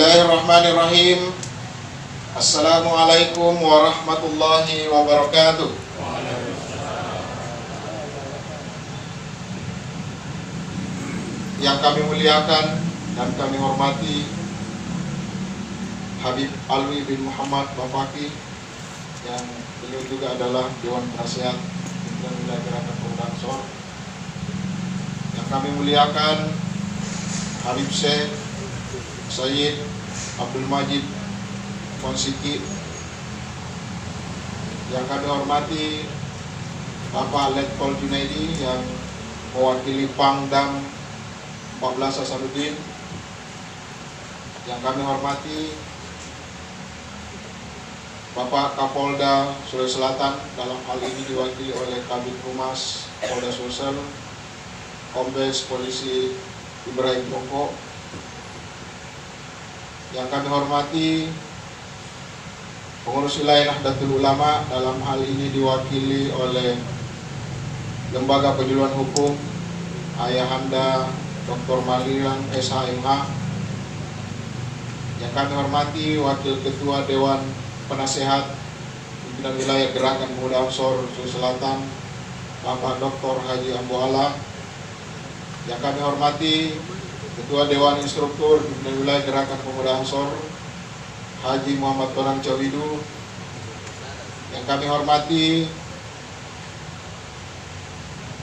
Bismillahirrahmanirrahim. Assalamualaikum warahmatullahi wabarakatuh. Yang kami muliakan dan kami hormati Habib Alwi bin Muhammad Bafaki, yang beliau juga adalah Dewan Penasihat Pimpinan Wilayah Gerakan Pemuda Ansor. Yang kami muliakan Habib Syekh Sayyid Abdul Majid Konsiki. Yang kami hormati Bapak Letkol Junaidi yang mewakili Pangdam 14 Hasanuddin. Yang kami hormati Bapak Kapolda Sulawesi Selatan, dalam hal ini diwakili oleh Kabid Humas Polda Sulsel, Kombes Polisi Ibrahim Tongko. Yang kami hormati pengurus wilayah Nahdlatul Ulama, dalam hal ini diwakili oleh Lembaga Penyuluhan Hukum Ayahanda Dr. Maliran SHMH. Yang kami hormati Wakil Ketua Dewan Penasehat Pimpinan Wilayah Gerakan Pemuda Ansor Sulawesi Selatan, Bapak Dr. Haji Ambu Ala. Yang kami hormati Ketua Dewan Instruktur Pimpinan Wilayah Gerakan Pemuda Ansor, Haji Muhammad Tonang Cawidu. Yang kami hormati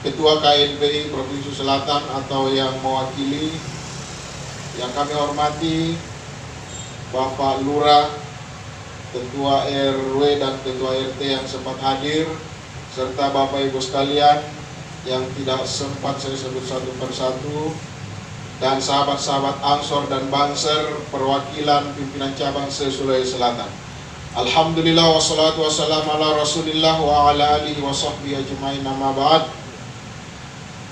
Ketua KNPI Provinsi Selatan atau yang mewakili. Yang kami hormati Bapak Lurah, Ketua RW dan Ketua RT yang sempat hadir, serta Bapak Ibu sekalian yang tidak sempat saya sebut satu persatu, dan sahabat-sahabat Ansor dan Banser perwakilan pimpinan cabang se-Sulawesi Selatan. Alhamdulillah wassalatu wassalamu ala Rasulillah wa ala alihi wa sahbihi ajmain, amma ba'd.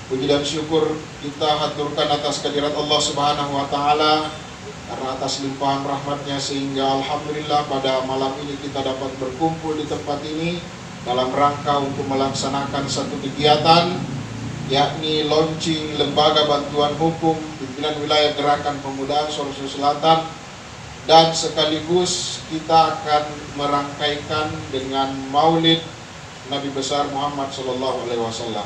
Puji dan syukur kita haturkan atas kehadirat Allah Subhanahu wa taala, karena atas limpahan rahmatnya sehingga alhamdulillah pada malam ini kita dapat berkumpul di tempat ini dalam rangka untuk melaksanakan satu kegiatan, yakni launching Lembaga Bantuan Hukum Pimpinan Wilayah Gerakan Pemuda Ansor Sulawesi Selatan, dan sekaligus kita akan merangkaikan dengan Maulid Nabi besar Muhammad SAW.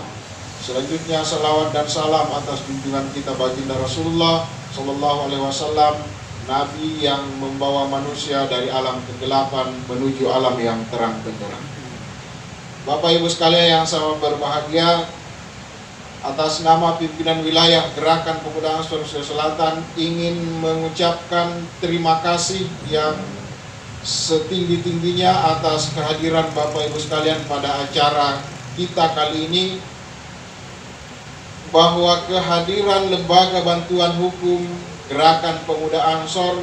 Selanjutnya salawat dan salam atas junjungan kita baginda Rasulullah SAW, Nabi yang membawa manusia dari alam kegelapan menuju alam yang terang benderang. Bapak Ibu sekalian yang sama berbahagia, atas nama pimpinan wilayah Gerakan Pemuda Ansor Sulawesi Selatan ingin mengucapkan terima kasih yang setinggi-tingginya atas kehadiran Bapak Ibu sekalian pada acara kita kali ini, bahwa kehadiran Lembaga Bantuan Hukum Gerakan Pemuda Ansor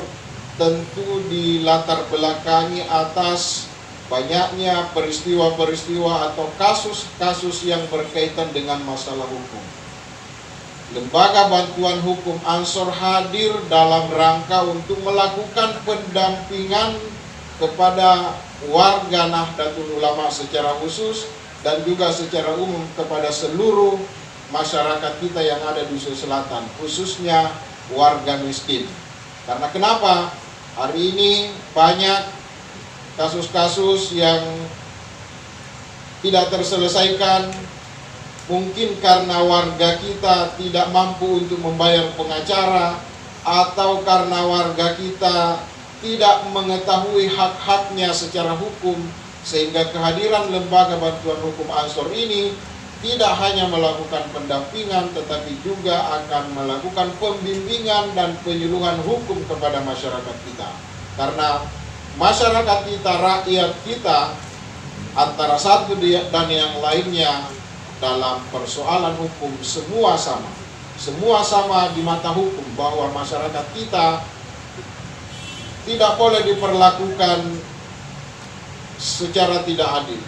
tentu dilatar belakangi atas banyaknya peristiwa-peristiwa atau kasus-kasus yang berkaitan dengan masalah hukum. Lembaga Bantuan Hukum Ansor hadir dalam rangka untuk melakukan pendampingan kepada warga Nahdlatul Ulama secara khusus dan juga secara umum kepada seluruh masyarakat kita yang ada di Sulawesi Selatan, khususnya warga miskin. Karena kenapa? Hari ini banyak kasus-kasus yang tidak terselesaikan, mungkin karena warga kita tidak mampu untuk membayar pengacara, atau karena warga kita tidak mengetahui hak-haknya secara hukum, sehingga kehadiran Lembaga Bantuan Hukum Ansor ini tidak hanya melakukan pendampingan, tetapi juga akan melakukan pembimbingan dan penyuluhan hukum kepada masyarakat kita. Karena masyarakat kita, rakyat kita, antara satu dan yang lainnya dalam persoalan hukum semua sama. Semua sama di mata hukum, bahwa masyarakat kita tidak boleh diperlakukan secara tidak adil.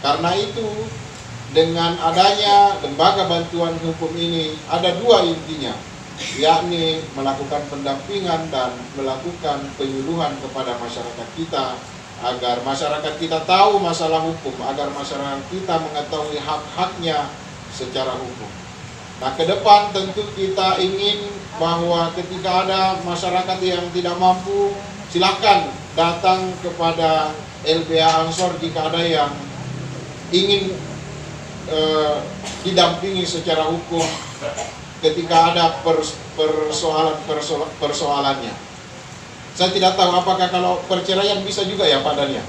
Karena itu, dengan adanya Lembaga Bantuan Hukum ini ada dua intinya, yakni melakukan pendampingan dan melakukan penyuluhan kepada masyarakat kita, agar masyarakat kita tahu masalah hukum, agar masyarakat kita mengetahui hak-haknya secara hukum. Nah, ke depan tentu kita ingin bahwa ketika ada masyarakat yang tidak mampu, silakan datang kepada LBH Ansor jika ada yang ingin didampingi secara hukum ketika ada persoalannya. Saya tidak tahu apakah kalau perceraian bisa juga ya Pak Dania?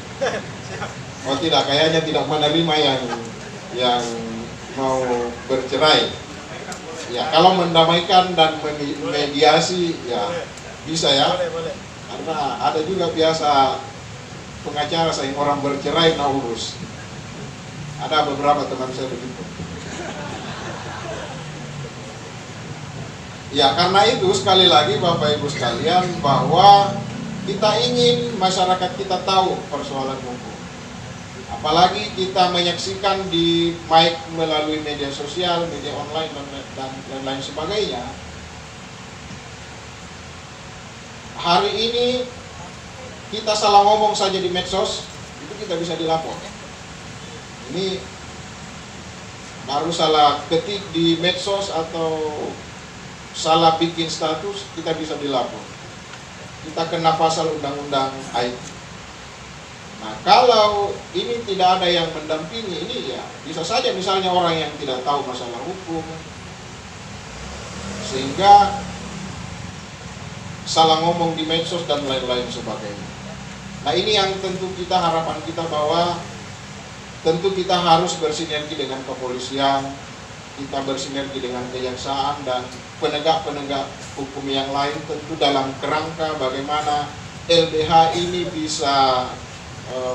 Oh tidak, kayaknya tidak menerima yang mau bercerai. Ya, kalau mendamaikan dan mediasi ya bisa ya. Karena ada juga biasa pengacara sayang orang bercerai nah urus. Ada beberapa teman saya begitu. Ya, karena itu sekali lagi Bapak Ibu sekalian bahwa kita ingin masyarakat kita tahu persoalan hukum. Apalagi kita menyaksikan di baik melalui media sosial, media online dan lain sebagainya. Hari ini kita salah ngomong saja di medsos, itu kita bisa dilapor. Ini baru salah ketik di medsos atau salah bikin status, kita bisa dilapor. Kita kena pasal undang-undang IT. Nah, kalau ini tidak ada yang mendampingi, ini ya bisa saja misalnya orang yang tidak tahu masalah hukum, sehingga salah ngomong di medsos dan lain-lain sebagainya. Nah, ini yang tentu kita harapan kita bahwa tentu kita harus bersinergi dengan kepolisian, kita bersinergi dengan kejaksaan dan penegak-penegak hukum yang lain, tentu dalam kerangka bagaimana LBH ini bisa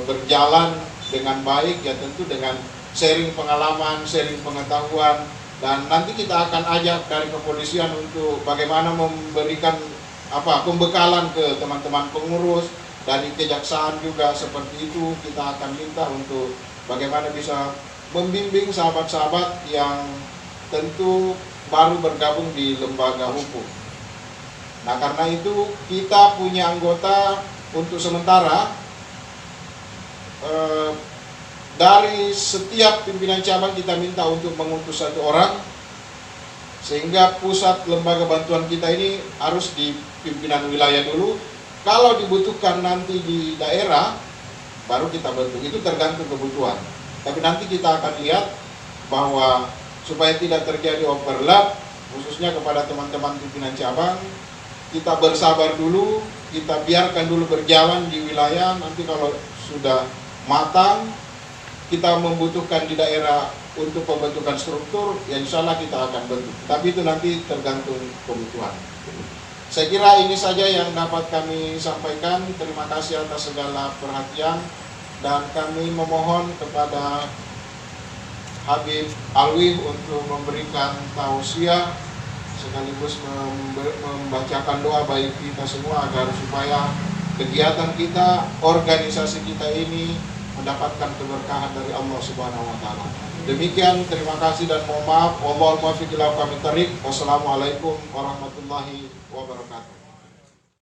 berjalan dengan baik, ya tentu dengan sharing pengalaman, sharing pengetahuan, dan nanti kita akan ajak dari kepolisian untuk bagaimana memberikan pembekalan ke teman-teman pengurus, dari kejaksaan juga seperti itu. Kita akan minta untuk bagaimana bisa membimbing sahabat-sahabat yang tentu baru bergabung di lembaga hukum. Nah, karena itu kita punya anggota untuk sementara dari setiap pimpinan cabang kita minta untuk mengutus 1 orang, sehingga pusat lembaga bantuan kita ini harus di pimpinan wilayah dulu. Kalau dibutuhkan nanti di daerah baru kita bentuk, itu tergantung kebutuhan. Tapi nanti kita akan lihat bahwa supaya tidak terjadi overlap, khususnya kepada teman-teman pimpinan cabang, kita bersabar dulu, kita biarkan dulu berjalan di wilayah. Nanti kalau sudah matang, kita membutuhkan di daerah untuk pembentukan struktur, ya insya Allah kita akan bentuk. Tapi itu nanti tergantung kebutuhan. Saya kira ini saja yang dapat kami sampaikan. Terima kasih atas segala perhatian, dan kami memohon kepada Habib Alwi untuk memberikan tausiah sekaligus membacakan doa bagi kita semua agar supaya kegiatan kita, organisasi kita ini mendapatkan keberkahan dari Allah Subhanahu wa taala. Demikian, terima kasih dan mohon maaf. Wallahul muwaffiq ila aqwamit thoriq. Wassalamualaikum warahmatullahi wabarakatuh.